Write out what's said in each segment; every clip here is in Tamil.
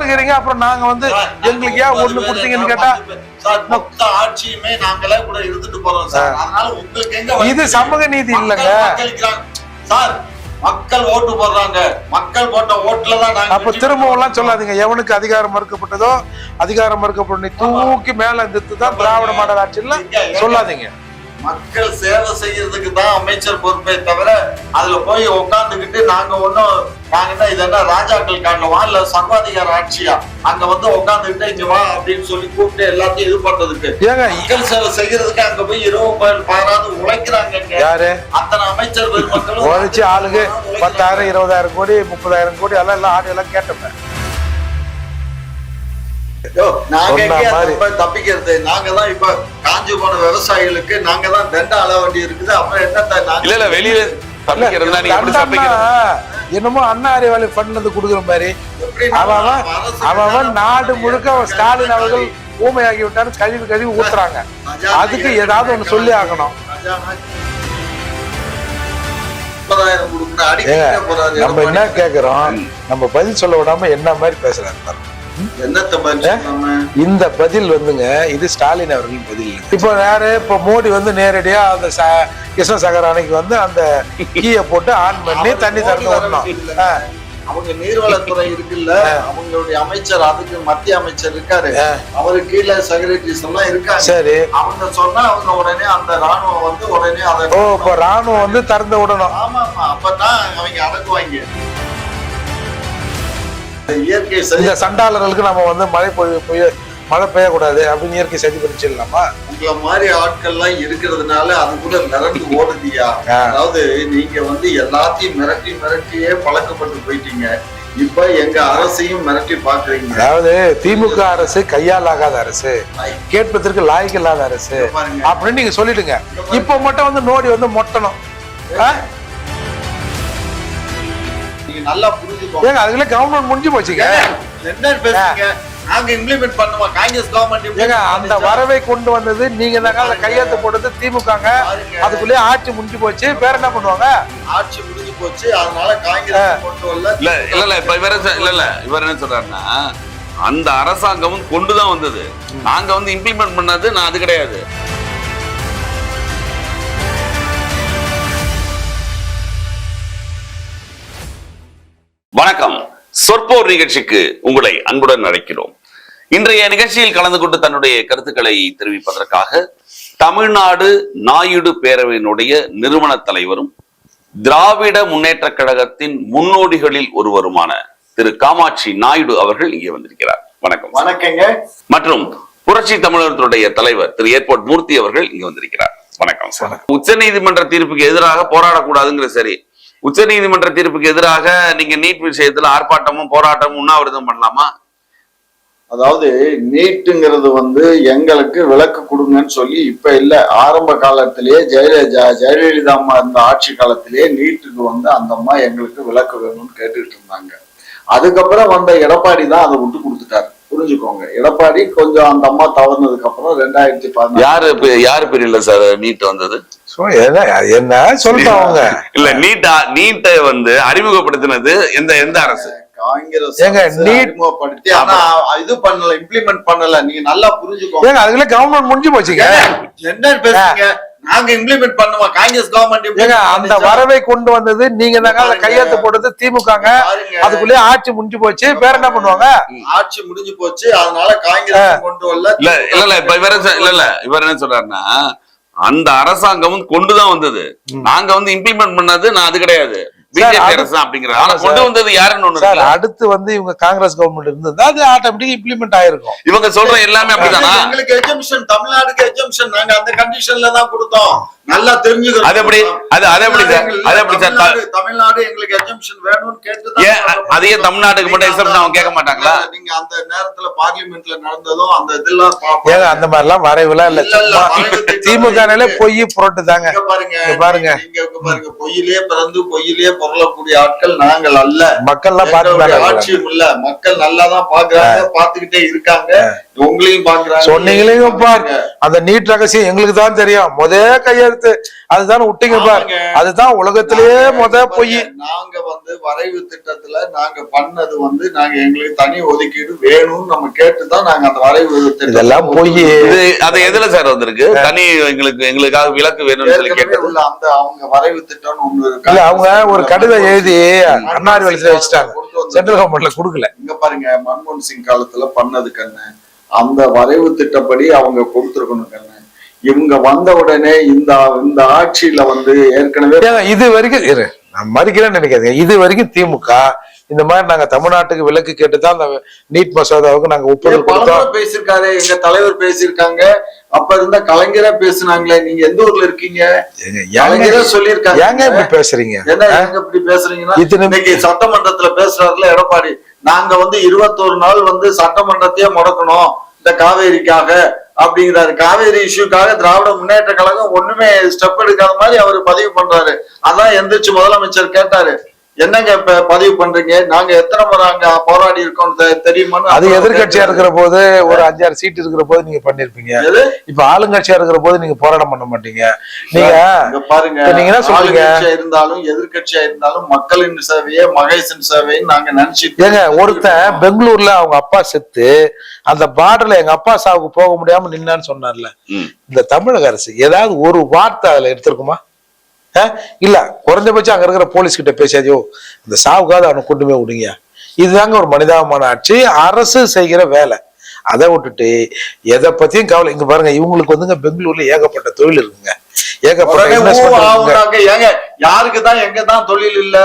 இருக்கிறீங்க, அப்புறம் நாங்க வந்து எங்களுக்கு ஏன் ஒண்ணு கொடுத்தீங்கன்னு கேட்டா ஆட்சியுமே நாங்களே கூட இருந்துட்டு போறோம் சார். அதனால உங்களுக்கு எங்க இது சமூக நீதி இல்லைங்க சார். மக்கள் ஓட்டு போடுறாங்க, மக்கள் போட்ட ஓட்டுல தான். அப்ப திரும்பவும் எல்லாம் சொல்லாதீங்க. எவனுக்கு அதிகாரம் மறுக்கப்பட்டதோ அதிகாரம் மறுக்கப்பட்ட தூக்கி மேல நிறுத்து தான் திராவிட மாடல் ஆட்சியில் சொல்லாதீங்க. மக்கள் சேவை செய்யறதுக்கு தான் அமைச்சர் பொறுப்பே தவிர அதுல போய் உட்காந்துக்கிட்டு நாங்க என்ன இது என்ன ராஜாக்கள் காட்டவா இல்ல சர்வாதிகார ஆட்சியா அங்க வந்து உட்காந்துக்கிட்டு இங்க வா அப்படின்னு சொல்லி கூப்பிட்டு எல்லாத்தையும் இது பண்றதுக்கு மக்கள் சேவை செய்யறதுக்கு அங்க போய் இரவு பாராது உழைக்கிறாங்க. யாரு அத்தனை அமைச்சர் பெருமக்களும் உழைச்சி ஆளுக்கு 10,000 20,000 கோடி 30,000 கோடி எல்லாம் ஆடு எல்லாம் கேட்டோம். தப்பிக்கிறது நாங்க தான். இப்ப காஞ்சி போன விவசாயிகளுக்கு நாங்க தான் தண்ட அள வேண்டி இருக்குது. அப்புறம் என்ன வெளியில என்னமோ அண்ணா அறிவாளி ஃபண்ட் கொடுக்குற மாதிரி அவன் நாடு முழுக்க ஸ்டாலின் அவர்கள் ஊமையாகி விட்டாரு. கழுவி ஊத்துறாங்க. அதுக்கு ஏதாவது ஒண்ணு சொல்லி ஆகணும். நம்ம என்ன கேக்குறோம், நம்ம பதில் சொல்ல விடாம என்ன மாதிரி பேசுறாங்க. இந்த பதில் வந்துங்க, இது ஸ்டாலின் அவர்களின் பதில். இப்போ யாரு, இப்போ மோடி வந்து நேரடியா அந்த கிருஷ்ண சாகர் அணைக்கு வந்து அந்த கீயை போட்டு ஆன் பண்ணி தண்ணி திறந்து விடணும். அவங்க நீர்வளத்துறை இருக்குல்ல, அவங்களுடைய அமைச்சர், அதுக்கு மத்திய அமைச்சர் இருக்காரு, அவரு கீழே செக்ரட்டரிஸ் எல்லாம் இருக்காங்க. சரி, அவங்க சொன்னா அவங்க உடனே அந்த ராணுவம் வந்து உடனே அதை இப்ப ராணுவம் வந்து திறந்து விடணும். ஆமா ஆமா, அப்பதான் அவங்க அடக்குவாங்க. இயற்கை இந்த சண்டாளர்களுக்கு நம்ம வந்து மழை பெய்யக்கூடாது அப்படின்னு இயற்கை சதி பண்ணிச்சிடலாமா? உங்களை மாதிரி ஆட்கள் எல்லாம் இருக்கிறதுனால அது கூட மிரண்டு ஓடுதியா? அதாவது நீங்க வந்து எல்லாத்தையும் மிரட்டியே பழக்கப்பட்டு போயிட்டீங்க. இப்ப எங்க அரசையும் மிரட்டி பாக்குறீங்க. அதாவது திமுக அரசு கையால் ஆகாத அரசு, கேட்பதற்கு லாய்க்கு இல்லாத அரசு அப்படின்னு நீங்க சொல்லிடுங்க. இப்ப மட்டும் வந்து நோடி வந்து மொட்டணும். நல்லா புரிஞ்சுக்கோங்க. அதுல கவர்மெண்ட் முடிஞ்சு போச்சுங்க. என்ன பேசுறீங்க? நாங்க இம்ப்ளிமெண்ட் பண்ணுமா? காங்கிரஸ் கவர்மெண்ட் அந்த வரவை கொண்டு வந்தது நீங்க தான். கையெழுத்து போட்டது திமுக. அதுக்குள்ளே ஆட்சி முடிஞ்சு போச்சு. வேற என்ன பண்ணுவாங்க? ஆட்சி முடிஞ்சு போச்சு, அதனால காங்கிரஸ் கொண்டு வரல. இல்ல இப்ப இவர் என்ன சொல்றாருன்னா, அந்த அரசாங்கமும் கொண்டுதான் வந்தது, நாங்க வந்து இம்ப்ளிமெண்ட் பண்ணது நான் அது கிடையாது. வணக்கம். சொற்போர் நிகழ்ச்சிக்கு உங்களை அன்புடன் அழைக்கிறோம். இன்றைய நிகழ்ச்சியில் கலந்து கொண்டு தன்னுடைய கருத்துக்களை தெரிவிப்பதற்காக தமிழ்நாடு நாயுடு பேரவையினுடைய நிறுவன தலைவரும் திராவிட முன்னேற்ற கழகத்தின் முன்னோடிகளில் ஒருவருமான திரு காமாட்சி நாயுடு அவர்கள் இங்கே வந்திருக்கிறார். வணக்கம். வணக்கங்க. மற்றும் புரட்சி தமிழகத்தினுடைய தலைவர் திரு ஏர்போர்ட் மூர்த்தி அவர்கள் இங்கே வந்திருக்கிறார். வணக்கம் சார். உச்ச நீதிமன்ற தீர்ப்புக்கு எதிராக போராடக்கூடாதுங்கிற சரி, உச்ச நீதிமன்ற தீர்ப்புக்கு எதிராக நீங்க நீட் விஷயத்துல ஆர்ப்பாட்டமும் போராட்டமும் உண்ணாவிரதம் பண்ணலாமா? அதாவது நீட்டுங்கிறது வந்து எங்களுக்கு விலக்கு கொடுங்கன்னு சொல்லி இப்ப இல்ல, ஆரம்ப காலத்திலேயே ஜெயலலிதா அம்மா இருந்த ஆட்சி காலத்திலேயே நீட்டுக்கு வந்து அந்த அம்மா எங்களுக்கு விலக்கு வேணும்னு கேட்டுட்டு இருந்தாங்க. அதுக்கப்புறம் வந்த எடப்பாடி தான் அதை விட்டு கொடுத்துட்டாரு. புரிஞ்சுக்கோங்க, எடப்பாடி கொஞ்சம் அந்த அம்மா தவறுனதுக்கு அப்புறம் 2014 யாரு பெரியல சார் நீட் வந்தது? என்ன சொல்றாங்க? இல்ல நீட்டை வந்து அறிமுகப்படுத்தினது எந்த அரசு? காங்கிரஸ் அறிமுகப்படுத்தி ஆனா இது பண்ணல, இம்ப்ளிமெண்ட் பண்ணல. நீங்க நல்லா புரிஞ்சுக்கோங்க. அதுல கவர்மெண்ட் முடிஞ்சு போச்சுங்க. என்ன பேசுறீங்க? நாங்க இம்ப்ளிமெண்ட் பண்ணுமா? காங்கிரஸ் கவர்மெண்ட் அந்த வரவை கொண்டு வந்தது நீங்க தான். கையெழுத்து போட்டது திமுக. அதுக்குள்ளே ஆட்சி முடிஞ்சு போச்சு. வேற என்ன பண்ணுவாங்க? ஆட்சி முடிஞ்சு போச்சு, அதனால காங்கிரஸ் கொண்டு வரல. இவர் என்ன சொல்றாருன்னா, அந்த அரசாங்கமும் கொண்டுதான் வந்தது, நாங்க வந்து இம்ப்ளிமெண்ட் பண்ணது நான் அது கிடையாது, பிஜேபி அரசு அப்படிங்கிற. ஆனா கொண்டு வந்தது யாருன்னு அடுத்து வந்து இவங்க காங்கிரஸ் கவர்மெண்ட் இருந்தது, அது ஆட்டோமேட்டிக்கா இம்ப்ளிமெண்ட் ஆயிருக்கும். இவங்க சொல்ற எல்லாமே அப்படிதானா? எங்களுக்கு எக்ஸம்ஷன், தமிழ்நாடுக்கு எக்ஸம்ஷன் நாங்க அந்த கண்டிஷன்ல தான் கொடுத்தோம். நல்லா தெரிஞ்சுக்கணும். அது எப்படி சார்? தமிழ்நாடு எங்களுக்கு எக்ஸம்ஷன் வேணும்னு கேட்டு அதே தமிழ்நாட்டுக்கு மட்டும் எக்ஸம்ஷன் அவங்க கேட்க மாட்டாங்களா? நீங்க அந்த நேரத்துல பார்லிமெண்ட்ல நடந்ததும் அந்த இதெல்லாம் அந்த மாதிரி எல்லாம் வரைவுலாம் இல்ல. திமுக பொய் புரட்டு தாங்க. பாருங்க, பொய்யிலே பிறந்து பொய்யிலே பொருளக்கூடிய ஆட்கள் நாங்கள் அல்ல. மக்கள் ஆட்சியும் இல்ல, மக்கள் நல்லாதான் பாக்குறாங்க, பாத்துக்கிட்டே இருக்காங்க. உங்களையும் பாக்குறாங்க. சொன்னீங்களையும் பார், அந்த நீட் ரகசியம் எங்களுக்கு தான் தெரியும். கையெழுத்து அதுதான் விட்டீங்க பார், அதுதான் உலகத்திலேயே பொய். நாங்க வரைவு திட்டத்துல நாங்க பண்ணது நாங்க எங்களுக்கு தனி ஒதுக்கீடு வேணும்னு நம்ம கேட்டுதான் நாங்க அந்த வரைவு திட்டம். இதெல்லாம் பொய். அது எதுல சார் வந்திருக்கு? தனி எங்களுக்காக விலக்கு வேணும்னு சொல்லி கேட்டு அந்த அவங்க வரைவு திட்டம்னு ஒண்ணு இருக்கு. அவங்க ஒரு கடிதம் எழுதி அன்னாரி வளத்துல வச்சுட்டாங்க, சென்ட்ரல் கவர்மெண்ட்ல கொடுக்கல. இங்க பாருங்க, மன்மோகன் சிங் காலத்துல பண்ணது கண்ணு, அந்த வரைவு திட்டப்படி அவங்க கொடுத்துருக்கணும் கண்ணு. இவங்க வந்த உடனே இந்த ஆட்சியில ஏற்கனவே இது வரைக்கும் நான் மறிக்கிறேன்னு நினைக்காதீங்க, இது வரைக்கும் திமுக இந்த மாதிரி நாங்க தமிழ்நாட்டுக்கு விலக்கு கேட்டுதான் அந்த நீட் மசோதாவுக்கு நாங்க ஒப்புதல் கொடுத்தோம். பேசியிருக்காரு, எங்க தலைவர் பேசியிருக்காங்க, அப்ப இருந்த கலைஞரா பேசுனாங்களே. நீங்க எந்த ஊர்ல இருக்கீங்க? கலைஞரா சொல்லியிருக்காங்க. ஏங்க இப்படி பேசுறீங்க? என்ன இப்படி பேசுறீங்கன்னா, இன்னைக்கு சட்டமன்றத்துல பேசுறாருல எடப்பாடி, நாங்க 21 நாள் சட்டமன்றத்தையே முடக்கணும் இந்த காவேரிக்காக அப்படிங்கிறாரு. காவேரி இஷ்யூக்காக திராவிட முன்னேற்ற கழகம் ஒண்ணுமே ஸ்டெப் எடுக்காத மாதிரி அவரு பதிவு பண்றாரு. அதான் எந்திரிச்சு முதலமைச்சர் கேட்டாரு, என்னங்க இப்ப பதிவு பண்றீங்க, நாங்க எத்தனை முறை அங்க போராடி இருக்கோம் தெரியுமா? அது எதிர்கட்சியா இருக்கிற போது ஒரு 5-6 சீட் இருக்கிற போது நீங்க பண்ணிருப்பீங்க. இப்ப ஆளுங்கட்சியா இருக்கிற போது நீங்க போராட்டம் பண்ண மாட்டீங்க. நீங்க பாருங்க, நீங்க என்ன சொல்றீங்க, இருந்தாலும் எதிர்கட்சியா இருந்தாலும் மக்களின் சேவையே மகேசன் சேவைன்னு நாங்க நினைச்சிட்டு. ஏங்க, ஒருத்தன் பெங்களூர்ல அவங்க அப்பா செத்து அந்த பார்டர்ல எங்க அப்பா சாவுக்கு போக முடியாம நின்னான்னு சொன்னார்ல, இந்த தமிழக அரசு ஏதாவது ஒரு வார்த்தை அதுல எடுத்திருக்குமா? இல்ல, குறைஞ்சபட்சம் அங்க இருக்கிற போலீஸ் கிட்ட பேசாதியோ இந்த சாவுக்காவது அவனை கொண்டு போய் விடுங்க. இதுதாங்க ஒரு மனிதாபமான ஆட்சி, அரசு செய்கிற வேலை. அதை விட்டுட்டு எதை பத்தியும் கவலை. இங்க பாருங்க, இவங்களுக்கு பெங்களூர்ல ஏகப்பட்ட தொழில் இருக்குங்க, ஏகப்பட்ட யாருக்குதான் எங்கதான் தொழில் இல்ல,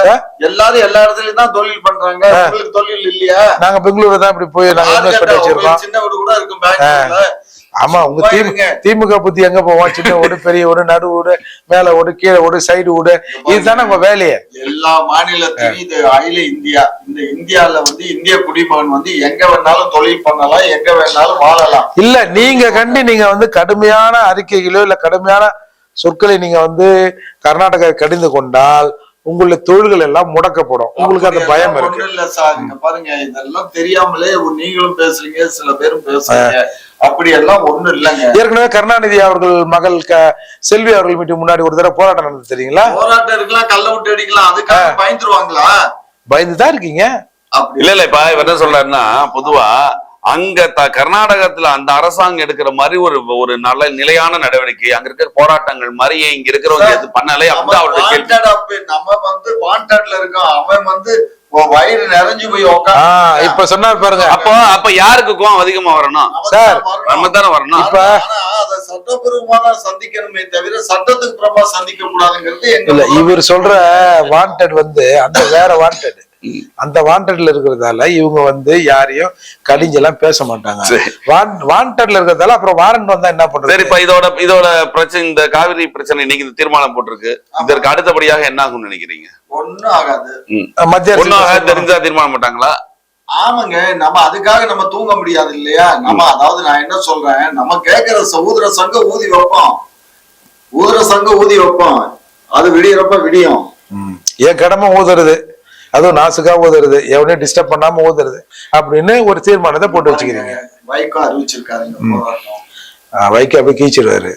எல்லாரும் எல்லா இடத்துலயும் தான் தொழில் பண்றாங்க. உங்களுக்கு தொழில் இல்லையா? நாங்க பெங்களூர்ல தான் இப்படி போய் நாங்க இன்வெஸ்ட் பண்ணி வச்சிருக்கோம். சின்ன வீடு கூட இருக்கும். ஆமா, உங்க திமுக புத்தி எங்க போவோம்? சின்ன வீடு, பெரிய வீடு, நடு வீடு, மேல வீடு, கீழே வீடு, சைடு வீடு, இதுதானே உங்க வேலையே. எல்லா மாநிலத்திலும் இது அகில இந்தியா. இந்த இந்தியால இந்திய குடிமகன் எங்க வேணாலும் தொழில் பண்ணலாம், எங்க வேணாலும் வாழலாம். இல்ல, நீங்க கடுமையான அறிக்கைகளோ இல்ல கடுமையான சொற்களை நீங்க கர்நாடகா கடிந்து கொண்டால் உங்களுடைய தொழில்கள் எல்லாம் முடக்கப்படும். உங்களுக்கு அந்த பயம் இருக்கு. இல்ல சார், இங்க பாருங்க, இதெல்லாம் தெரியாமலே நீங்களும் பேசுறீங்க, சில பேரும் பேசுறீங்க. அப்படி எல்லாம் ஒண்ணும் இல்லைங்க. ஏற்கனவே கருணாநிதி அவர்கள் மகள் செல்வி அவர்கள் வீட்டுக்கு முன்னாடி ஒரு தடவை போராட்டம் நடந்தது தெரியுங்களா? போராட்டம் இருக்கலாம், கள்ள விட்டு அடிக்கலாம், அதுக்காக பயந்துருவாங்களா? பயந்துதான் இருக்கீங்க. இல்ல இப்ப என்ன சொல்றாருன்னா, பொதுவா அங்க கர்நாடகத்துல அந்த அரசாங்கம் எடுக்கிற மாதிரி ஒரு நல்ல நிலையான நடவடிக்கை, அங்க இருக்கிற போராட்டங்கள் மாதிரி இங்க இருக்கிறவங்க எது பண்ணல. நம்ம வாண்டட்ல இருக்கோம், அவன் வயிறு நிறைஞ்சு போய் இப்ப சொன்னார் பாருங்க. அப்ப யாருக்கு கோவம் அதிகமா வரணும்? சார், நம்ம தானே வரணும். இப்ப அதை சட்டப்பூர்வமா சந்திக்கணுமே தவிர சட்டத்துக்கு புறமா சந்திக்க கூடாதுங்கிறது இல்ல. இவர் சொல்ற வாண்டட் அந்த வேற வாண்டட், அந்த வாண்டட்ல இருக்கிறதால இவங்க யாரையும் கடிஞ்செல்லாம் பேச மாட்டாங்க. வாண்டட்ல இருக்கிறதால அப்புறம் வாரண்ட் வந்தா என்ன பண்றது? சரிப்பா, இதோட பிரச்சனை, இந்த காவிரி பிரச்சனை இன்னைக்கு தீர்மானம் போட்டிருக்கு. இதற்கு அடுத்தபடியாக என்ன ஆகும்னு நினைக்கிறீங்க? ஒண்ணும் ஆகாது. மத்திய தெரிஞ்சா தீர்மானம் போட்டாங்க. ஆமாங்க, நம்ம அதுக்காக நம்ம தூங்க முடியாது இல்லையா? அதாவது நான் என்ன சொல்றேன், நம்ம கேட்கிற ஊதுற சங்க ஊதி வைப்போம், அது விடியறப்ப விடியும். என் கடமை ஊதுறது, அதுவும் நாசுக்கா ஊதுறது, எவனையும் டிஸ்டர்ப் பண்ணாம ஊதுறது அப்படின்னு ஒரு தீர்மானத்தை போட்டு வச்சுக்கிறீங்க. வைகோ அறிவிச்சிருக்காருங்க போராட்டம். வைகோ அப்படி கீச்சிருவாரு.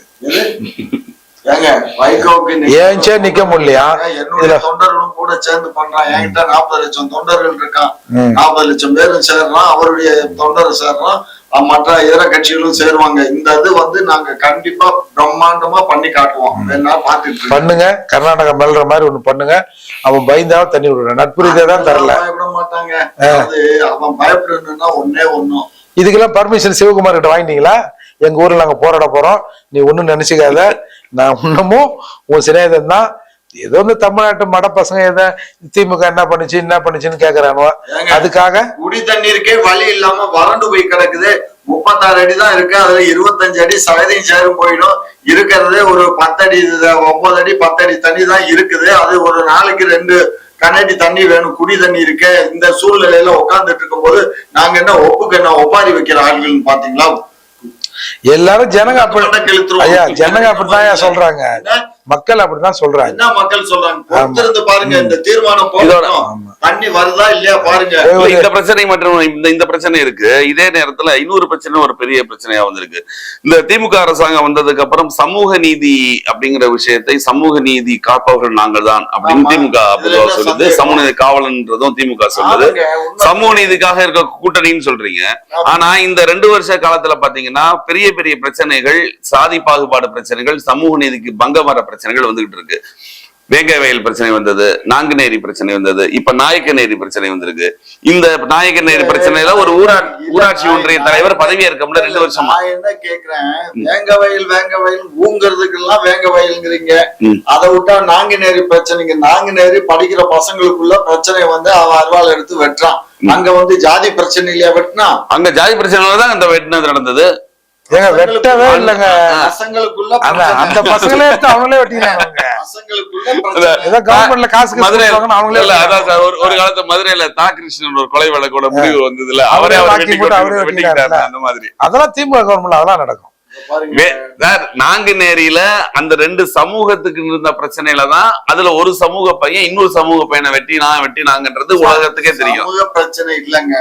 ஏன்ச்சே நிக்க முடியலையா? என்னுடைய தொண்டர்களும் கூட சேர்ந்து பண்றான். என்கிட்ட 40 லட்சம் தொண்டர்கள் இருக்கான், 40 லட்சம் பேரும் சேர்றான், அவருடைய தொண்டர் சேர்றான், மற்ற இதர கட்சிகளும் சேருவாங்க. இந்த இது நாங்க கண்டிப்பா பிரம்மாண்டமா பண்ணி காட்டுவோம். பாத்துட்டு பண்ணுங்க, கர்நாடகா மெல்ற மாதிரி ஒண்ணு பண்ணுங்க. அவன் பயந்தாவும் தண்ணி விடுற நட்புரிதே தான் தரல. பயப்பட மாட்டாங்க. அவன் பயப்படணும்னா ஒண்ணும். இதுக்கெல்லாம் பர்மிஷன் சிவகுமார் கிட்ட வாங்கிட்டீங்களா? எங்க ஊர்ல நாங்க போராட போறோம், நீ ஒண்ணும் நினைச்சுக்காத, நான் இன்னமும் உன் சிநேகிதன் தான். ஏதோ தமிழ்நாட்டு மட பசங்க எதை திமுக என்ன பண்ணுச்சுன்னு கேக்குறாங்க. அதுக்காக குடி தண்ணீருக்கே வழி இல்லாம வறண்டு போய் கிடக்குது. 36 அடி தான் இருக்கு, அதுல 25 அடி சகதியும் சேரும் போயிடும். இருக்கிறது ஒரு 10 அடி 9 அடி 10 அடி தண்ணி தான் இருக்குது. அது ஒரு நாளைக்கு 2 கனடி தண்ணி வேணும், குடி தண்ணி இருக்கு. இந்த சூழ்நிலையில உட்கார்ந்துட்டு இருக்கும் போது நாங்க என்ன ஒப்பாரி வைக்கிற ஆள்கள்னு பாத்தீங்களா? எல்லாரும் ஜனங்க அப்படித்தான் சொல்றாங்க. மக்கள் அப்படிதான் சொல்றாங்க. என்ன மக்கள் சொல்றாங்க பொறுத்திருந்து பாருங்க. இந்த தீர்மானம் போடணும், தண்ணி வருதா இல்லையா பாருங்க. இந்த பிரச்சனை மற்றும் இந்த பிரச்சனை இருக்கு. இதே நேரத்துல இன்னொரு பிரச்சனை, ஒரு பெரிய பிரச்சனையா வந்திருக்கு. இந்த திமுக அரசாங்கம் வந்ததுக்கு அப்புறம் சமூக நீதி அப்படிங்கிற விஷயத்தை, சமூக நீதி காப்பவர்கள் நாங்கள் தான் அப்படின்னு திமுக பொதுவாக சொல்லுது. சமூக நீதி காவலன்றதும் திமுக சொல்லுது. சமூக நீதிக்காக இருக்க கூட்டணின்னு சொல்றீங்க. ஆனா இந்த 2 வருஷ காலத்துல பாத்தீங்கன்னா பெரிய பெரிய பிரச்சனைகள், சாதி பாகுபாடு பிரச்சனைகள், சமூக நீதிக்கு பங்கம் வர பிரச்சனைகள் வந்துகிட்டு இருக்கு. வேங்கை வயல் பிரச்சனை வந்தது, நாங்குநேரி பிரச்சனை வந்தது, இப்ப நாயக்கநேரி பிரச்சனை வந்திருக்கு. இந்த நாயக்கநேரி பிரச்சனையில ஒரு ஊராட்சி ஒன்றிய தலைவர் பதவி ஏற்கல 2 வருஷம். நான் என்ன கேக்குறேன், வேங்க வயல் ஊங்கிறதுக்கு எல்லாம் வேங்க வயல்ங்கிறீங்க. அதை விட்டா நாங்குநேரி பிரச்சனைங்க, நாங்குநேரி படிக்கிற பசங்களுக்குள்ள பிரச்சனை வந்து அவன் அருவாள் எடுத்து வெட்டுறான். அங்க ஜாதி பிரச்சனை இல்லையா வெட்டினா? அங்க ஜாதி பிரச்சனைதான் அந்த வெட்டினது நடந்தது. வெட்டவே இல்லைங்க. பசங்களுக்குள்ள அந்த பசங்களே எடுத்து அவங்களே வெட்டினாங்க. ஒரு காலத்துல மதுரையில தாகிருஷ்ணன் ஒரு கொலை வழக்கோட முடிவு வந்ததுல அவரே அந்த மாதிரி. அதெல்லாம் திமுக கவர்மெண்ட் அதெல்லாம் நடக்கும். நாங்குநேரியில அந்த 2 சமூகத்துக்கு இருந்த பிரச்சனையில தான் அதுல ஒரு சமூக பையன் இன்னொரு சமூக பையனை வெட்டினாங்கன்றது உலகத்துக்கே தெரியும். சமூக பிரச்சனை இல்லங்க,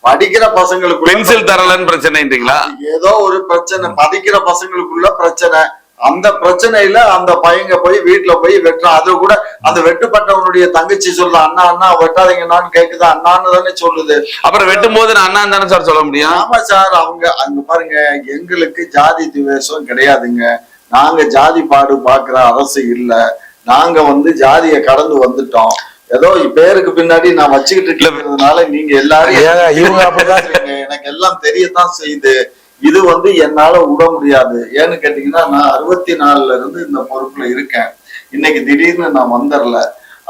படிக்கிற பசங்களுக்கு பென்சில் தரலன்னு பிரச்சனைன்றீங்களா? ஏதோ ஒரு பிரச்சனை, படிக்கிற பசங்களுக்குள்ள பிரச்சனை. அந்த பிரச்சனையில அந்த பையங்க போய் வீட்டுல போய் வெட்டுறான். அது கூட அந்த வெட்டுப்பட்டவனுடைய தங்கச்சி சொல்ற, அண்ணா அண்ணா வெட்டாதீங்கன்னு கேக்குதா, அண்ணான்னு தானே சொல்லுது. அப்புறம் வெட்டும் போது நான் அண்ணா தானே சார் சொல்ல முடியும்? ஆமா சார். அவங்க அங்க பாருங்க, எங்களுக்கு ஜாதி துவேஷம் கிடையாதுங்க. நாங்க ஜாதி பாடு பாக்குற அரசு இல்ல. நாங்க ஜாதியை கடந்து வந்துட்டோம். ஏதோ பேருக்கு பின்னாடி நான் வச்சுக்கிட்டு இருக்கிறதுனால நீங்க எல்லாரும் எனக்கு எல்லாம் தெரியத்தான் செய்யுது. இது என்னால விட முடியாது. ஏன்னு கேட்டீங்கன்னா, நான் 64ல இருந்து இந்த பொறுப்புல இருக்கேன். இன்னைக்கு திடீர்னு நான் வந்துடல.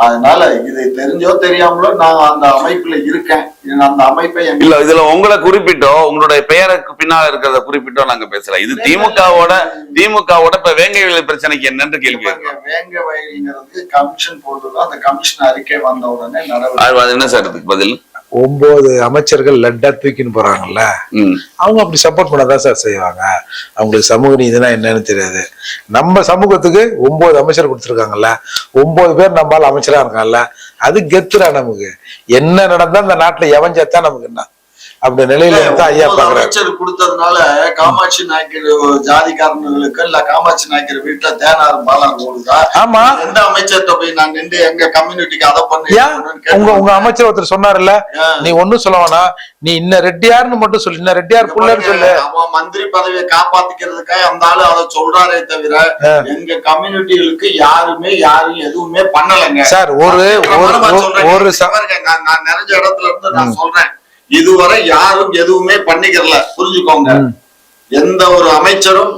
அதனால இது தெரிஞ்சோ தெரியாமலோ நான் அந்த அமைப்புல இருக்கேன். அந்த அமைப்பை இல்ல, இதுல உங்களை குறிப்பிட்டோ, உங்களுடைய பெயருக்கு பின்னால இருக்கிறத குறிப்பிட்டோ நாங்க பேசலாம். இது திமுகவோட இப்ப வேங்கை வயல் பிரச்சனைக்கு என்னன்னு கேள்வி. வேங்கை வயல்ங்கிறது கமிஷன் போடுறதோ, அந்த கமிஷன் அறிக்கை வந்த உடனே நடவடிக்கை. என்ன சார் இதுக்கு பதில்? 9 அமைச்சர்கள் லட்டா தூக்கின்னு போறாங்கல்ல, அவங்க அப்படி சப்போர்ட் பண்ணதான் சார் செய்வாங்க. அவங்களுக்கு சமூக நீதினா என்னன்னு தெரியாது. நம்ம சமூகத்துக்கு 9 அமைச்சர் கொடுத்துருக்காங்கல்ல, 9 பேர் நம்மளால அமைச்சரா இருக்காங்கல்ல, அது கெத்துரா. நமக்கு என்ன நடந்தா இந்த நாட்டுல எவன் செத்தா நமக்கு என்ன அப்படி நிலையில ஐயா அமைச்சர் கொடுத்ததுனால காமாட்சி நாயக்கர் ஜாதிக்காரர்களுக்கு இல்ல காமாட்சி நாயக்கர் வீட்டுல தேனாறு பாலம் ஓடுதா? ஆமா. எந்த அமைச்சர்கிட்ட போய் நான் நின்று எங்க கம்யூனிட்டிக்கு அதை பண்ணி உங்க அமைச்சர் ஒருத்தர் சொன்னார்ல, நீ ஒண்ணும் சொல்ல வேணா, நீ இன்ன ரெட்டியார்னு மட்டும் சொல்லு, இன்ன ரெட்டியார் புள்ளன்னு சொல்லு. அவன் மந்திரி பதவியை காப்பாத்திக்கிறதுக்காக அந்த ஆளு அதை சொல்றாரே தவிர எங்க கம்யூனிட்டிகளுக்கு யாரும் எதுவுமே பண்ணலைங்க சார். நான் நிறைய இடத்துல இருந்து நான் சொல்றேன், இதுவரை யாரும் எதுவுமே பண்ணிக்கிறல. புரிஞ்சுக்கோங்க. எந்த ஒரு அமைச்சரும்,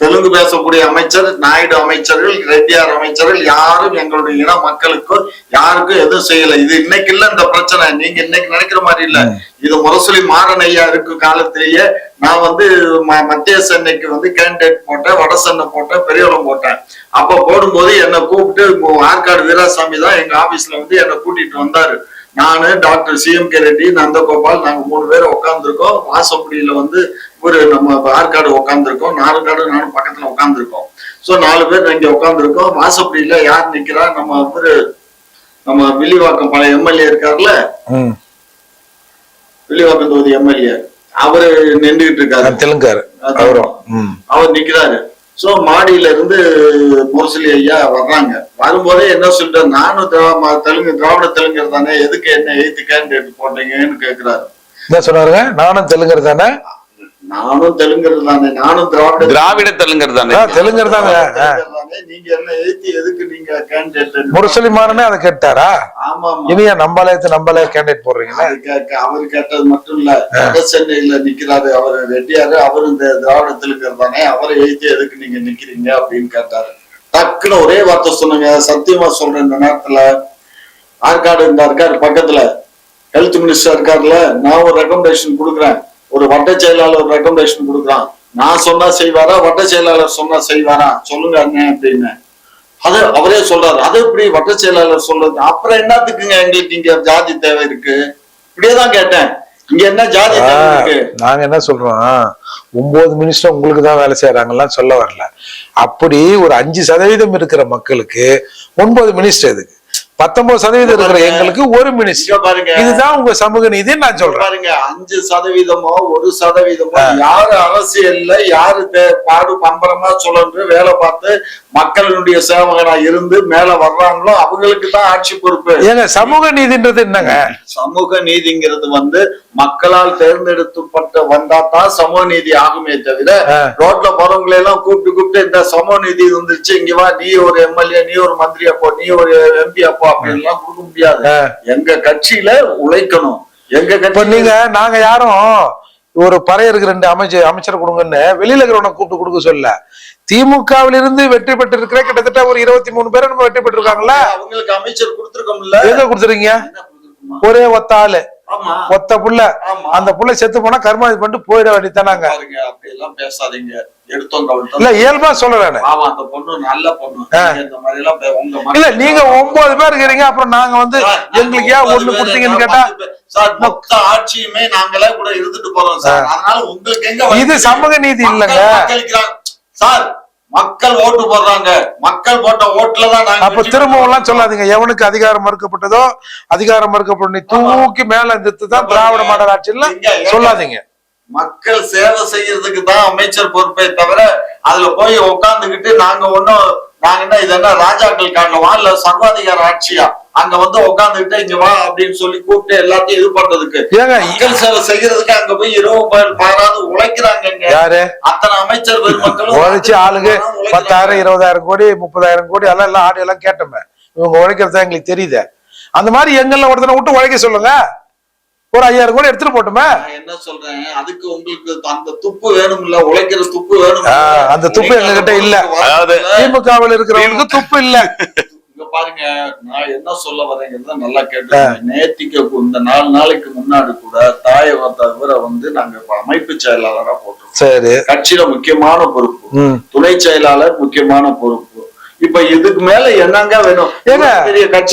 தெலுங்கு பேசக்கூடிய அமைச்சர், நாயுடு அமைச்சர்கள், ரெட்டியார் அமைச்சர்கள் யாரும் எங்களுடைய இன மக்களுக்கும் யாருக்கும் எதுவும் செய்யல. இது இன்னைக்கு இல்ல இந்த பிரச்சனை, நீங்க இன்னைக்கு நினைக்கிற மாதிரி இல்ல. இது முரசொலி மாறன் ஐயா இருக்கு காலத்திலேயே நான் மத்திய சென்னைக்கு கேண்டிடேட் போட்டேன், வட சென்னை போட்டேன், பெரியவளம் போட்டேன். அப்ப போடும்போது என்னை கூப்பிட்டு ஆற்காடு வீராசாமி தான் எங்க ஆபீஸ்ல என்னை கூட்டிட்டு வந்தாரு. நானு, டாக்டர் CMK ரெட்டி, நந்தகோபால், நாங்க 3 பேர் உட்காந்துருக்கோம். வாசப்படியில ஒரு நம்ம ஆற்காடு உட்காந்துருக்கோம், 4 காடு நானும் பக்கத்துல உட்காந்துருக்கோம். சோ 4 பேர் இங்க உட்காந்துருக்கோம். வாசப்படியில யார் நிக்கிறா? நம்ம வில்லிவாக்கம் பழைய எம்எல்ஏ இருக்காருல்ல, வில்லிவாக்கம் தொகுதி எம்எல்ஏ, அவரு நின்றுகிட்டு இருக்காரு, தெலுங்காரு. அவர் நிக்கிறாரு. சோ மாடியில இருந்து முரசொலி ஐயா வர்றாங்க. வரும்போதே என்ன சொல்றாரு, நானும் திராவிட தெலுங்கர் தானே, எதுக்கு என்ன எய்த்து கேண்டிடேட் போட்டீங்கன்னு கேக்குறாரு. என்ன சொன்னாருங்க? நானும் தெலுங்கர் தானே, நானும் தெலுங்கர் தானே, நானும் திராவிட தெலுங்கர் தானே, தெலுங்கர் தானே, நீங்க என்ன எய்த்து எதுக்கு நீங்க கேண்டிடேட்? முரசொலி மாறனே அதை கேட்டாரா? ஆமா. இனியா நம்மளே கேண்டிடேட் போடுறீங்க? அவரு கேட்டது மட்டும் இல்ல, வட சென்னையில நிக்கிறாரு அவரு ரெட்டியாரு, அவரு இந்த திராவிட தெலுங்கர் தானே, அவரை எய்த்து எதுக்கு நீங்க நிக்கிறீங்க அப்படின்னு கேட்டாரு. டக்குன்னு ஒரே வார்த்தை சொன்னீங்க, சத்தியமா சொல்றேன். இந்த நேரத்துல ஆற்காடு இந்த இருக்காரு பக்கத்துல, ஹெல்த் மினிஸ்டர் இருக்காருல்ல, நான் ஒரு ரெக்கமெண்டேஷன் கொடுக்குறேன், ஒரு வட்ட செயலாளர் ரெக்கமெண்டேஷன் கொடுக்குறான். நான் சொன்னா செய்வாரா, வட்ட செயலாளர் சொன்னா செய்வாரா, சொல்லுங்க அண்ணன் அப்படின்னு. அது அவரே சொல்றாரு. அது எப்படி வட்ட செயலாளர் சொல்றது? அப்புறம் என்னத்துக்குங்க எங்களுக்கு இங்க ஜாதி தேவை இருக்கு? இப்படியேதான் கேட்டேன். இங்க என்ன ஜாதி இருக்கு? நாங்க என்ன சொல்றோம், 9 மினிஸ்டர் உங்களுக்கு தான் வேலை செய்யறாங்கலாம் சொல்ல வரல. அப்படி ஒரு 5% இருக்கிற மக்களுக்கு 9 மினிஸ்டர் எதுக்கு? 19% இருக்கிற எங்களுக்கு ஒரு மினிஸ்டர். பாருங்க, இதுதான் உங்க சமூக நீதி. நான் சொல்றேன் பாருங்க, 5%மோ 1%மோ யாரு அரசியல்ல யாரு பாடு பம்பரமா சொல்ல வேலை பார்த்து மக்களுடைய சேவகனா இருந்து மேல வர்றாங்களோ அவங்களுக்கு தான் ஆட்சி பொறுப்பு. ஏங்க சமூக நீதின்றது என்னங்க? சமூக நீதிங்கிறது மக்களால் தேர்ந்தெடுக்கப்பட்ட வந்தாதான் சமூக நீதி ஆகுமே தவிர ரோட்ல போறவங்களை எல்லாம் கூப்பிட்டு இந்த சமூக நீதி வந்துருச்சு, இங்க வா, நீ ஒரு எம்எல்ஏ, நீ ஒரு மந்திரி அப்போ, நீ ஒரு எம்பி அப்போ அப்படின்லாம் கொடுக்க முடியாது. எங்க கட்சியில உழைக்கணும். எங்க கட்சி நீங்க நாங்க யாரும் ஒரு பறையருக்கு 2 அமைச்சர் கொடுங்கன்னு வெளியில இருக்கிறவனை கூப்பிட்டு கொடுக்க சொல்ல. திமுகவிலிருந்து வெற்றி பெற்று இருக்கிற கிட்டத்தட்ட ஒரு 23 பேரை நம்ம வெற்றி பெற்றிருக்காங்கல்ல. அவங்களுக்கு அமைச்சர் கொடுத்துருக்கோம்ல. எங்க கொடுத்துருக்கீங்க? ஒரே ஒத்த ஆளு, ஒத்த புள்ள. அந்த புள்ள செத்து போனா கர்மாதி பண்ணிட்டு போயிட வேண்டியதானாங்க. அப்படி எல்லாம் பேசாதீங்க. எடுத்தோம் இல்ல இயல்பா சொல்றேன். அந்த பொண்ணு நல்ல பொண்ணு. இந்த மாதிரி எல்லாம் இல்ல நீங்க 9 பேர் இருக்கிறீங்க, அப்புறம் நாங்க எங்களுக்கு ஏன் 1 கொடுத்தீங்கன்னு கேட்டா சார் மொத்த ஆட்சியுமே நாங்களே கூட இருந்துட்டு போறோம் சார். அதனால உங்களுக்கு எங்க இது சமூக நீதி இல்லங்க சார். மக்கள் ஓட்டு போடுறாங்க, மக்கள் போட்ட ஓட்டுலதான் நாங்க. அப்ப திரும்பவும் எல்லாம் சொல்லாதீங்க. எவனுக்கு அதிகாரம் மறுக்கப்பட்டதோ அதிகாரம் மறுக்கப்பட்ட தூக்கி மேல தான் திராவிட மாடல் ஆட்சியில சொல்லாதீங்க. மக்கள் சேவை செய்யறதுக்கு தான் அமைச்சர் பொறுப்பே தவிர அதுல போய் உட்கார்ந்துகிட்டு நாங்க என்ன இது என்ன ராஜாக்கள் காட்டவா இல்ல சர்வாதிகார ஆட்சியா? அங்க உட்காந்துக்கிட்டு இங்க வா அப்படின்னு சொல்லி கூப்பிட்டு எல்லாத்தையும் இது பண்றதுக்கு மக்கள் சேவை செய்யறதுக்கு அங்க போய் இரவு பாராது உழைக்கிறாங்க. யாரு? அத்தனை அமைச்சர் பெருமக்களும் உழைச்சு ஆளுங்க 10,000 20,000 கோடி 30,000 கோடி எல்லாம் ஆடு எல்லாம் கேட்டோமே. இவங்க உழைக்கிறதா எங்களுக்கு தெரியுது. அந்த மாதிரி எங்கெல்லாம் ஒருத்தனை விட்டு உழைக்க சொல்லுங்க. ஒரு 5,000 கோடி எடுத்துட்டு போட்டுமே. என்ன சொல்றேன், அதுக்கு உங்களுக்கு அந்த துப்பு வேணும்ல, உழைக்கிற துப்பு வேணும். அந்த துப்பு எங்க கிட்ட இல்ல. திமுகவில் இருக்கிறவங்களுக்கு துப்பு இல்ல. இங்க பாருங்க, நான் என்ன சொல்ல வரேங்கிறத நல்லா கேட்டு. நேத்திக்கு இந்த 4 நாளைக்கு முன்னாடி கூட தாயவரை நாங்க அமைப்பு செயலாளரா போட்டோம். சரி, கட்சியில முக்கியமான பொறுப்பு, துணை செயலாளர் முக்கியமான பொறுப்பு. இப்ப இதுக்கு மேல என்னங்க வேணும்?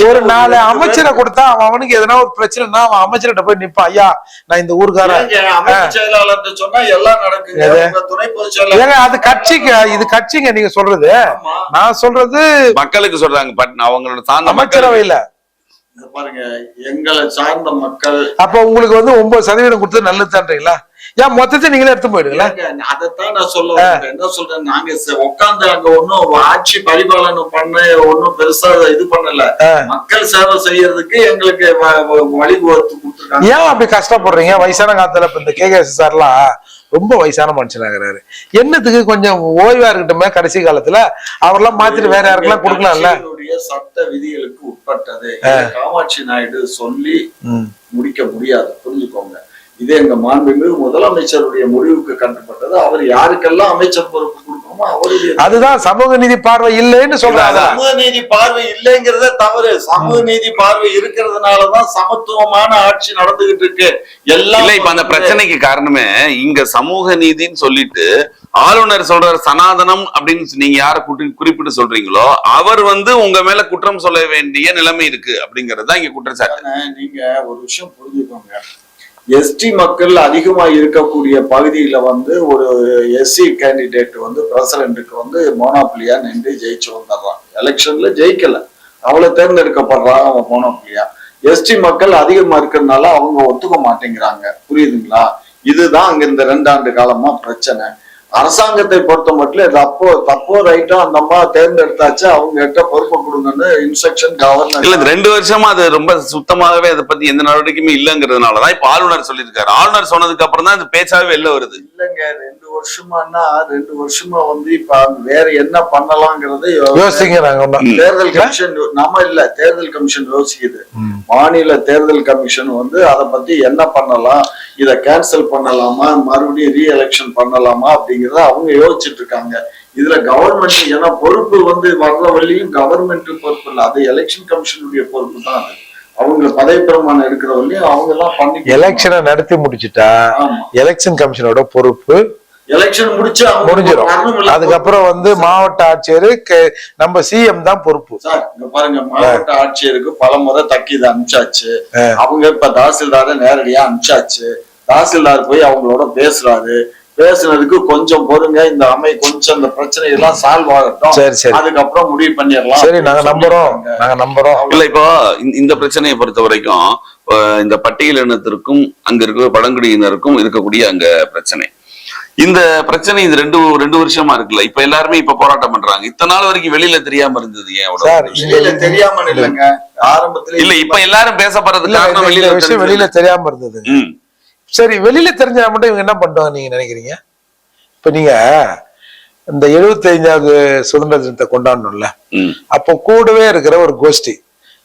ஒரு 4 அமைச்சரை கொடுத்தா அவனுக்கு எதனா ஒரு பிரச்சனைனா அவன் அமைச்சர்கிட்ட போய் நிப்பான். ஐயா நான் இந்த ஊருக்காரன். அமைப்பு செயலாளர் சொன்னா எல்லாம் நடக்குங்க. துணை பொதுச் செயலாளர் அது கட்சிக்கு, இது கட்சிங்க நீங்க சொல்றது. நான் சொல்றது மக்களுக்கு சொல்றாங்க. அவங்களோட சார்ந்த அமைச்சரவையில பாருங்க, எங்களை சார்ந்த மக்கள். அப்ப உங்களுக்கு 9% கொடுத்தது நல்லதுதான்றீங்களா? ஏன் மொத்தத்தை நீங்களே எடுத்து போயிடுங்களா? அதைத்தான் நான் சொல்ல என்ன சொல்றேன், நாங்க உட்கார்ந்து அங்க ஒன்னும் ஆட்சி பரிபாலனம் பண்ண ஒன்னும் பெருசா இது பண்ணல. மக்கள் சேவை செய்யறதுக்கு எங்களுக்கு வழி வகுத்து கொடுத்துருக்காங்க. ஏன் அப்படி கஷ்டப்படுறீங்க? வயசான காலத்துல இப்ப இந்த KKS சார்லாம் ரொம்ப வயசான மனுஷனாகிறாரு. என்னத்துக்கு கொஞ்சம் ஓய்வா இருக்கட்டுமே. கடைசி காலத்துல அவரெல்லாம் மாத்திட்டு வேற யாருக்கெல்லாம் கொடுக்கலாம்ல. சட்ட விதிகளுக்கு உட்பட்டது காமாட்சி நாயுடு சொல்லி முடிக்க முடியாது, புரிஞ்சுக்கோங்க. இது எங்க மாண்புமிகு முதலமைச்சருடைய முடிவுக்கு கட்டுப்பட்டது. அவர் யாருக்கெல்லாம் அமைச்சர் பொறுப்பு கொடுக்கணுமோ அவருடைய. அதுதான் சமூக நீதி பார்வை இல்லைன்னு சொல்றாங்க. சமூக நீதி பார்வை இல்லைங்கிறத தவறு. சமூக நீதி பார்வை இருக்கிறதுனாலதான் சமத்துவமான ஆட்சி நடந்துகிட்டு இருக்கு. எல்லாம் இல்ல. இப்ப அந்த பிரச்சனைக்கு காரணமே இங்க சமூக நீதின்னு சொல்லிட்டு ஆளுநர் சொல்றாரு சனாதனம் அப்படின்னு நீங்க யார குறிப்பிட்டு சொல்றீங்களோ அவர் உங்க மேல குற்றம் சொல்ல வேண்டிய நிலைமை இருக்கு அப்படிங்கறதுதான் இங்க குற்றச்சாட்டு. நீங்க ஒரு விஷயம் புரிஞ்சுக்கோங்க. எஸ்டி மக்கள் அதிகமா இருக்கக்கூடிய பகுதியில ஒரு எஸ்சி கேண்டிடேட் பிரசிடென்ட்டுக்கு மோனோபிலியா நின்று ஜெயிச்சு வந்துடுறான். எலெக்ஷன்ல ஜெயிக்கல, அவளை தேர்ந்தெடுக்கப்படுறான் அவன் மோனோபிலியா. எஸ்டி மக்கள் அதிகமா இருக்கிறதுனால அவங்க ஒத்துக்க மாட்டேங்கிறாங்க. புரியுதுங்களா? இதுதான் அங்க இந்த 2 ஆண்டு காலமா பிரச்சனை. அரசாங்கத்தை பொறுத்த மட்டும் தப்போ ரைட்டோ அந்த அம்மா தேர்ந்தெடுத்தாச்சு, அவங்க கிட்ட பொறுப்பை கொடுங்கன்னு இன்ஸ்ட்ரக்ஷன் கவர்னர். இல்ல 2 வருஷமா அது ரொம்ப சுத்தமாகவே அதை பத்தி எந்த நடவடிக்கையுமே இல்லங்கிறதுனாலதான் இப்ப ஆளுநர் சொல்லியிருக்காரு. ஆளுநர் சொன்னதுக்கு அப்புறம் தான் இந்த பேச்சாவே வெளில வருது. இல்லங்க, 2 வருஷமானா 2 வருஷமா இப்ப வேற என்ன பண்ணலாங்கிறது யோசிக்கிறாங்க. தேர்தல் கமிஷன் நம்ம இல்ல, தேர்தல் கமிஷன் யோசிக்குது. மாநில தேர்தல் கமிஷன் அதை பத்தி என்ன பண்ணலாம், இத கேன்சல் பண்ணலாமா, மறுபடியும் ரீ எலெக்ஷன் பண்ணலாமா அப்படிங்கறத அவங்க யோசிச்சுட்டு இருக்காங்க. இதுல கவர்மெண்ட் ஏன்னா பொறுப்பு வர்ற வழியும் கவர்மெண்ட் பொறுப்பு இல்ல, அது எலெக்ஷன் கமிஷனுடைய பொறுப்பு தான். அது அவங்க பதவி பிரமாணம் எடுக்கிற வழியும் அவங்க எல்லாம் பண்ணி எலெக்ஷனை நடத்தி முடிச்சுட்டா எலெக்ஷன் கமிஷனோட பொறுப்பு எலெக்ஷன் முடிச்சு முடிஞ்சிடும். அதுக்கப்புறம் வந்து மாவட்ட ஆட்சியர் நம்ம சிஎம் தான் பொறுப்பு. சார் இங்க பாருங்க, மாவட்ட ஆட்சியருக்கு பல முறை தக்கீது அனுப்பிச்சாச்சு. அவங்க இப்ப தாசில்தார நேரடியா அனுப்பிச்சாச்சு. தாசில்தார் போய் அவங்களோட பேசுறாரு. பேசுனதுக்கு கொஞ்சம் பொறுங்க, இந்த கொஞ்சம் இந்த பிரச்சனை எல்லாம் சால்வ் ஆகட்டும், அதுக்கப்புறம் முடிவு பண்ணிடலாம். சரி, நாங்க நம்புறோம். இல்ல இப்போ இந்த பிரச்சனையை பொறுத்த வரைக்கும் இந்த பட்டியலினத்திற்கும் அங்க இருக்கிற பழங்குடியினருக்கும் இருக்கக்கூடிய அங்க பிரச்சனை, இந்த பிரச்சனை இது ரெண்டு வருஷமா இருக்குல்ல. இப்ப எல்லாருமே இப்ப போராட்டம் பண்றாங்க. இத்தனை நாள் வரைக்கும் வெளியில தெரியாம இருந்தது ஏன்? வெளியில தெரியாம இல்லைங்க, ஆரம்பத்துல இல்ல. இப்ப எல்லாரும் பேசப்படுறது காரணம் வெளியில தெரியாம இருந்தது. சரி, வெளியில தெரிஞ்சா மட்டும் இவங்க என்ன பண்ணுவாங்க நீங்க நினைக்கிறீங்க? இப்ப நீங்க இந்த 75வது சுதந்திர தினத்தை கொண்டாடணும்ல, அப்போ கூடவே இருக்கிற ஒரு கோஷ்டி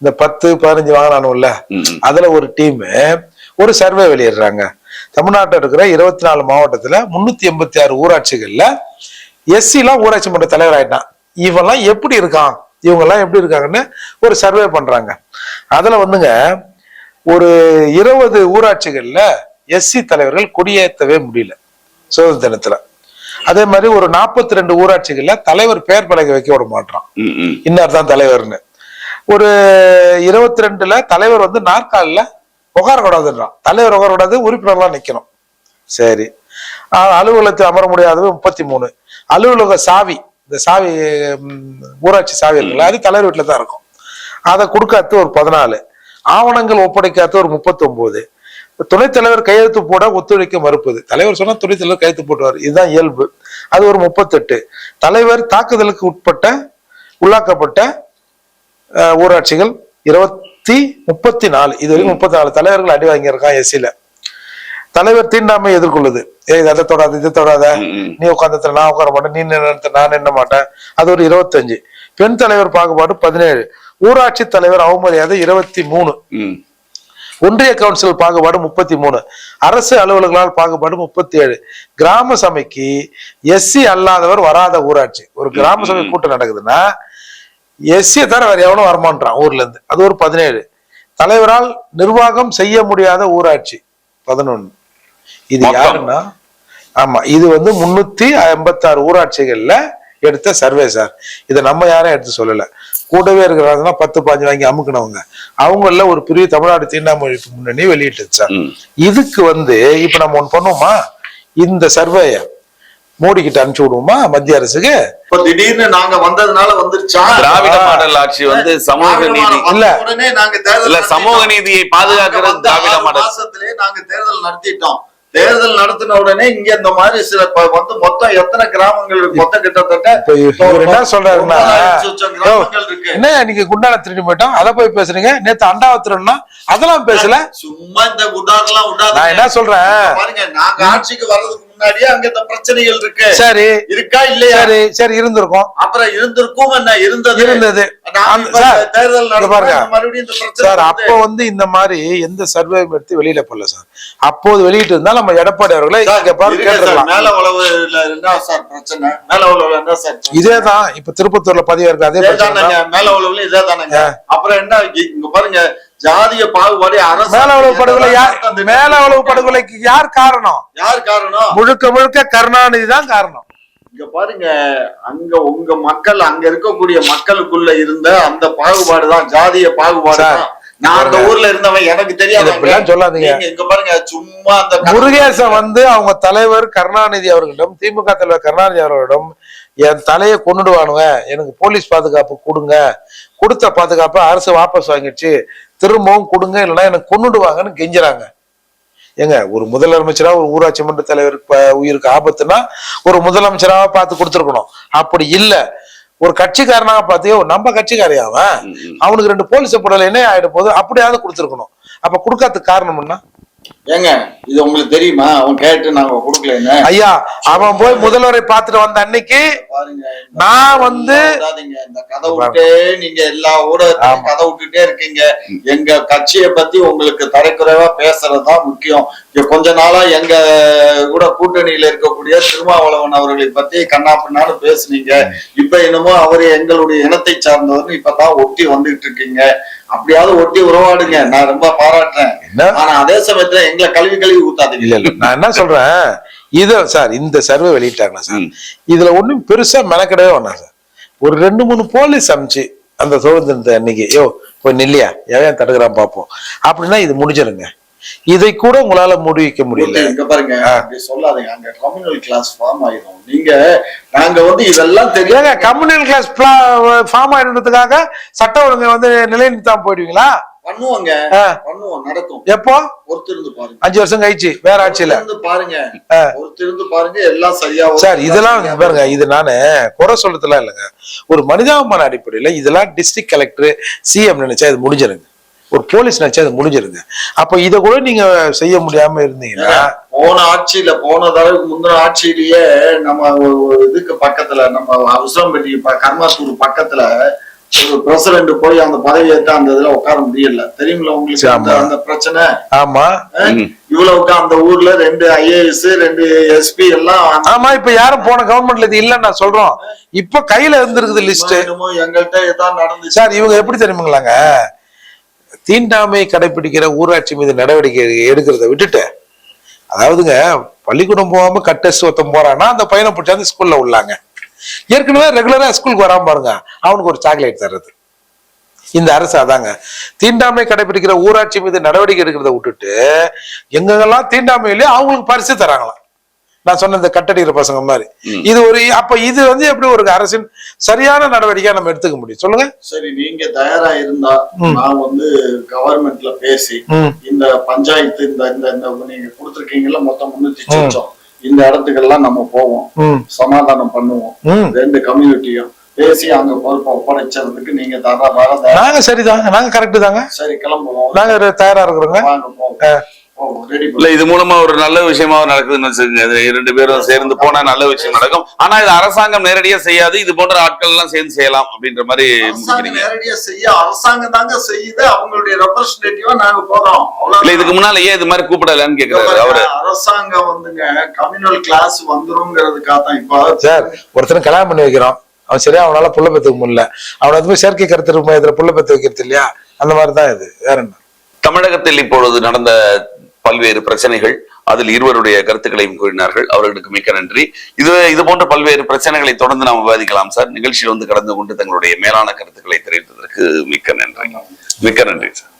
இந்த 10-15 வாங்கினானும்ல, அதுல ஒரு டீம் ஒரு சர்வே வெளியிடுறாங்க. தமிழ்நாட்டில் இருக்கிற 24 மாவட்டத்துல 386 ஊராட்சிகள்ல எஸ்சி எல்லாம் ஊராட்சி மன்ற தலைவர் ஆயிட்டான். இவெல்லாம் எப்படி இருக்கான், இவங்க எல்லாம் எப்படி இருக்காங்கன்னு ஒரு சர்வே பண்றாங்க. அதுல வந்துங்க ஒரு 20 ஊராட்சிகள்ல எஸ்சி தலைவர்கள் கொடியேற்றவே முடியல சுதந்திர தினத்துல. அதே மாதிரி ஒரு 42 ஊராட்சிகள்ல தலைவர் பெயர் பலகை வைக்க விட மாட்டான், இன்னார் தான் தலைவர்னு. ஒரு 22ல தலைவர் வந்து நாற்காலில உட்காரக்கூடாதுன்றான். தலைவர் உட்காரக்கூடாது, உறுப்பினர்லாம் நிக்கணும். சரி, அலுவலகத்தில் அமர முடியாதது 33. அலுவலக சாவி, இந்த சாவி ஊராட்சி சாவி இருக்குல்ல, அது தலைவர் வீட்டுல தான் இருக்கும். அதை கொடுக்காத ஒரு 14. ஆவணங்கள் ஒப்படைக்காத ஒரு 39. துணைத் தலைவர் கையெழுத்து போட ஒத்துழைக்க மறுப்பது. தலைவர் சொன்னா துணைத் தலைவர் கையெழுத்து போட்டுவார், இதுதான் இயல்பு. அது ஒரு 38. தலைவர் தாக்குதலுக்கு உள்ளாக்கப்பட்ட ஊராட்சிகள் 34. இது வரைக்கும் 34 தலைவர்கள் அடி வாங்கியிருக்கான் எஸ்சில. தலைவர் தீண்டாமை எதிர்கொள்ளுது. அதை தொடாது, இதை தொடாத, நீ உட்காந்து நான் உட்கார மாட்டேன், நீ நான் என்ன மாட்டேன், அது ஒரு 25. பெண் தலைவர் பாகுபாடு 17. ஊராட்சி தலைவர் அவமரியாதை 23. ஒன்றிய கவுன்சில் பாகுபாடு 33. அரசு அலுவலர்களால் பாகுபாடு 37. கிராம சபைக்கு எஸ்சி அல்லாதவர் வராத ஊராட்சி. ஒரு கிராம சபை கூட்டம் நடக்குதுன்னா எஸ்சியை தவிர வேற எவனும் வரமான்றான் ஊர்ல இருந்து, அது ஒரு 17. தலைவரால் நிர்வாகம் செய்ய முடியாத ஊராட்சி 11. இது யாருன்னா, ஆமா, இது வந்து 386 ஊராட்சிகள்ல எடுத்த சர்வே சார். இதை நம்ம யாரும் எடுத்து சொல்லல. கூடவே இருக்கிறாங்கன்னா 10-15 வாங்கி அமுக்கினவங்க, அவங்கள ஒரு பெரிய தமிழ்நாடு தீண்டாமை ஒழிப்பு முன்னணி வெளியிட்டது சார். இதுக்கு வந்து இப்ப நம்ம ஒண்ணு பண்ணுவோமா, இந்த சர்வேய மோடி கிட்ட அனுப்பிச்சு விடுவோமா மத்திய அரசுக்கு? இப்ப திடீர்னு நாங்க வந்ததுனால வந்துருச்சா திராவிட மாடல் ஆட்சி வந்து சமூக நீதி இல்ல, உடனே நாங்க சமூக நீதியை பாதுகாக்கிறது திராவிட மாடல். மாசத்திலே நாங்க தேர்தல் நடத்திட்டோம். தேர்தல் நடத்தின உடனே இங்க இந்த மாதிரி சில வந்து மொத்தம் எத்தனை கிராமங்கள் இருக்கு? மொத்தம் கிட்டத்தட்ட என்ன சொல்றாருன்னா, கிராமங்கள் இருக்கு. என்ன நீங்க குண்டான திருடி போயிட்டோம் அதை போய் பேசுறீங்க, நேத்து அண்டாவை திருடணும் அதெல்லாம் பேசல. சும்மா இந்த குண்டாரெல்லாம் விடாது. நான் என்ன சொல்றேன் பாருங்க, நாங்க ஆட்சிக்கு வர்றதுக்கு முன்னாடியே அங்க இந்த பிரச்சனைகள் இருக்கு. சரி, இருக்கா இல்லையா? சரி இருந்திருக்கும். அப்புறம் இருந்திருக்கும், என்ன இருந்தது. தேர்தல் மறுபடியும் சார் அப்போ வந்து இந்த மாதிரி எந்த சர்வே எடுத்து வெளியில போடல சார். அப்போது வெளியிட்டு இருந்தா நம்ம எடப்பாடி அவர்களை மேல உளவுல என்ன சார் பிரச்சனை? மேல உளவுல என்ன சார்? இதேதான் இப்ப திருப்பத்தூர்ல பதிவு இருக்கு, அதே மேல உளவுல இதே தானங்க. அப்புறம் என்ன இங்க பாருங்க, ஜாதிய பாகுபாடு மேல உளவு படுகொலை. மேல உளவு படுகொலைக்கு யார் காரணம்? முழுக்க கருணாநிதி தான் காரணம். இங்க பாருங்க, அங்க உங்க மக்கள், அங்க இருக்கக்கூடிய மக்களுக்குள்ள இருந்த அந்த பாகுபாடுதான், ஜாதிய பாகுபாடு. நான் அந்த ஊர்ல இருந்தவன், எனக்கு தெரியாது சொல்லாதீங்க. இங்க பாருங்க, சும்மா அந்த முருகேசன் வந்து அவங்க தலைவர் கருணாநிதி அவர்களிடம், திமுக தலைவர் கருணாநிதி அவர்களிடம், என் தலையை கொண்டுடுவானுங்க, எனக்கு போலீஸ் பாதுகாப்பு கொடுங்க, கொடுத்த பாதுகாப்பு அரசு வாபஸ் வாங்கிடுச்சு, திரும்பவும் கொடுங்க, இல்லைன்னா எனக்கு கொண்டுடுவாங்கன்னு கெஞ்சுறாங்க. ஏங்க, ஒரு முதலமைச்சரா ஒரு ஊராட்சி மன்ற தலைவருக்கு உயிருக்கு ஆபத்துனா ஒரு முதலமைச்சராக பார்த்து கொடுத்துருக்கணும். அப்படி இல்ல, ஒரு கட்சிக்காரனாக பார்த்தியோ, நம்ம கட்சிக்காரையாவன், அவனுக்கு 2 போலீஸ் போடல என்ன ஆயிட போது, அப்படியாவது கொடுத்துருக்கணும். அப்ப கொடுக்காததுக்கு காரணம் என்ன? ஏங்க, இது உங்களுக்கு தெரியுமா? அவன் கேட்டு நாங்க கொடுக்கல. ஐயா, அவன் போய் முதல்வரை பார்த்துட்டு வந்த அன்னைக்கு நான் வந்து இந்த கதை விட்டே, நீங்க எல்லா ஊடகத்தையும் கதை விட்டுட்டே இருக்கீங்க. எங்க கட்சியை பத்தி உங்களுக்கு தரைக்குறைவா பேசுறதுதான் முக்கியம். கொஞ்ச நாளா எங்க கூட கூட்டணியில இருக்கக்கூடிய திருமாவளவன் அவர்களை பத்தி கண்ணாப்பின்னான்னு பேசுனீங்க. இப்ப என்னமோ அவரு எங்களுடைய இனத்தை சார்ந்தவர்னு இப்பதான் ஒட்டி வந்துட்டு இருக்கீங்க. அப்படியாவது ஒட்டி உறவாடுங்க, நான் ரொம்ப பாராட்டுறேன். ஆனா அதே சமயத்துல எங்களை கழுவி ஊத்தாதீங்க. நான் என்ன சொல்றேன், இத சார் இந்த சர்வே வெளியிட்டாங்க சார். இதுல ஒண்ணும் பெருசா மெனக்கிடவே வேணாம் சார். ஒரு 2-3 போலீஸ் அமிச்சு அந்த சுதந்திரத்தை அன்னைக்கு போய் நில்லையா எவன் தடுக்கிறான் பார்ப்போம் அப்படின்னா இது முடிஞ்சிருங்க. இதை கூட உங்களால முடிவிக்க முடியல. இங்க பாருங்க, அப்படி சொல்லாதீங்க. அங்க கம்யூனல் கிளாஸ் ஃபார்ம் ஆயிடும். நாங்க இதெல்லாம் தெரியாத கம்யூனல் கிளாஸ் ஃபார்ம் ஆயிடுறதுக்காக சட்ட ஒழுங்கு நிலைநிறுத்தாம போயிடுவீங்களா? பண்ணுவோம், நடக்கும். எப்போ? பொறுத்திருந்து பாருங்க. 5 வருஷம் கழிச்சு வேற ஆட்சியில பாருங்க, பொறுத்திருந்து பாருங்க, எல்லாம் சரியா சார். இதெல்லாம் பாருங்க, இது நானு குறை சொல்லலாம் இல்லைங்க. ஒரு மனிதாபிமான அடிப்படையில இதெல்லாம் டிஸ்ட்ரிக்ட் கலெக்டர் சிஎம் நினைச்சா இது முடிஞ்சிருங்க. ஒரு போலீஸ் நினைச்சா அது முடிஞ்சிருங்க. அப்ப இத கூட நீங்க செய்ய முடியாம இருந்தீங்கன்னா போன தடவைக்கு முந்தின ஆட்சியிலேயே நம்ம இதுக்கு பக்கத்துல நம்ம அவசரம்பட்டி கர்மாத்தூர் பக்கத்துல ஒரு பிரசிடென்ட் போய் அந்த பதவி ஏற்ற அந்த இதுல உட்கார முடியல. தெரியுங்களா உங்களுக்கு அந்த பிரச்சனை? ஆமா, இவ்வளவுக்கு அந்த ஊர்ல 2 IAS 2 SP எல்லாம். ஆமா, இப்ப யாரும் போன கவர்மெண்ட்ல இது இல்லன்னு நான் சொல்றோம். இப்ப கையில இருந்திருக்குது லிஸ்ட். எங்கள்கிட்ட இதான் நடந்துச்சு சார். இவங்க எப்படி தெரியுமுங்களாங்க, தீண்டாமை கடைபிடிக்கிற ஊராட்சி மீது நடவடிக்கை எடுக்கிறத விட்டுட்டு, அதாவதுங்க பள்ளிக்கூடம் போகாம கட்டஸ்ட் ஒருத்தம் போறான்னா அந்த பையனை பிடிச்சாந்து ஸ்கூல்ல உள்ளாங்க. ஏற்கனவே ரெகுலரா ஸ்கூலுக்கு வராம பாருங்க, அவனுக்கு ஒரு சாக்லேட் தர்றது இந்த அரசு. அதாங்க தீண்டாமை கடைபிடிக்கிற ஊராட்சி மீது நடவடிக்கை எடுக்கிறத விட்டுட்டு எங்கெல்லாம் தீண்டாமை இல்லையோ அவங்களுக்கு பரிசு தராங்களாம். நான் சொன்ன இந்த கட்டடிக்கிற பசங்க மாதிரி. இது அப்ப இது எப்படி ஒரு அரசின் சரியான நடவடிக்கையா நம்ம எடுத்துக்க முடியும் சொல்லுங்க? சரி, நீங்க தயாரா இருந்தா நான் கவர்மெண்ட்ல பேசி இந்த பஞ்சாயத்து இந்த நீங்க கொடுத்துருக்கீங்கல்ல மொத்தம் 300 லட்சம் இந்த இடத்துக்கெல்லாம் நம்ம போவோம், சமாதானம் பண்ணுவோம். 2 கம்யூனிட்டியும் பேசி அங்க பொறுப்பை ஒப்படைச்சதுக்கு நீங்க நாங்க சரிதாங்க, நாங்க கரெக்ட் தாங்க. சரி, கிளம்புவோம். நாங்க தயாரா இருக்கிறோங்க. இல்ல, இது மூலமா ஒரு நல்ல விஷயமா நடக்குதுன்னு வச்சுக்கோங்க. 2 பேரும் சேர்ந்து போனா நல்ல விஷயம் நடக்கும். ஆனா இது அரசாங்கம் நேரடியா செய்யாது, இது போன்ற ஆட்கள் எல்லாம் சேர்ந்து செய்யலாம் அப்படின்ற மாதிரி. நேரடியா செய்ய அரசாங்கம் தாங்க செய்யுது, அவங்களுடைய ரெப்ரசன்டேட்டிவா நாங்க போறோம். இல்ல, இதுக்கு முன்னால ஏன் இது மாதிரி கூப்பிடலன்னு கேக்குறாரு அவரு. அரசாங்கம் கம்யூனல் கிளாஸ் வந்துருங்கிறதுக்காக தான். இப்ப சார், ஒருத்தர் கல்யாணம் பண்ணி வைக்கிறோம், அவன் சரியா அவனால புள்ள பெத்துக்க முடியல, அவனை செயற்கை கருத்து மையத்துல புள்ள பெத்து வைக்கிறது இல்லையா? அந்த மாதிரிதான் இது, வேற என்ன. தமிழகத்தில் இப்பொழுது நடந்த பல்வேறு பிரச்சனைகள், அதில் இருவருடைய கருத்துக்களையும் கூறினார்கள். அவர்களுக்கு மிக்க நன்றி. இது போன்ற பல்வேறு பிரச்சனைகளை தொடர்ந்து நாம் விவாதிக்கலாம் சார். நிகழ்ச்சியில் கலந்து கொண்டு தங்களுடைய மேலான கருத்துக்களை தெரிவித்ததற்கு மிக்க நன்றி. மிக்க நன்றி சார்.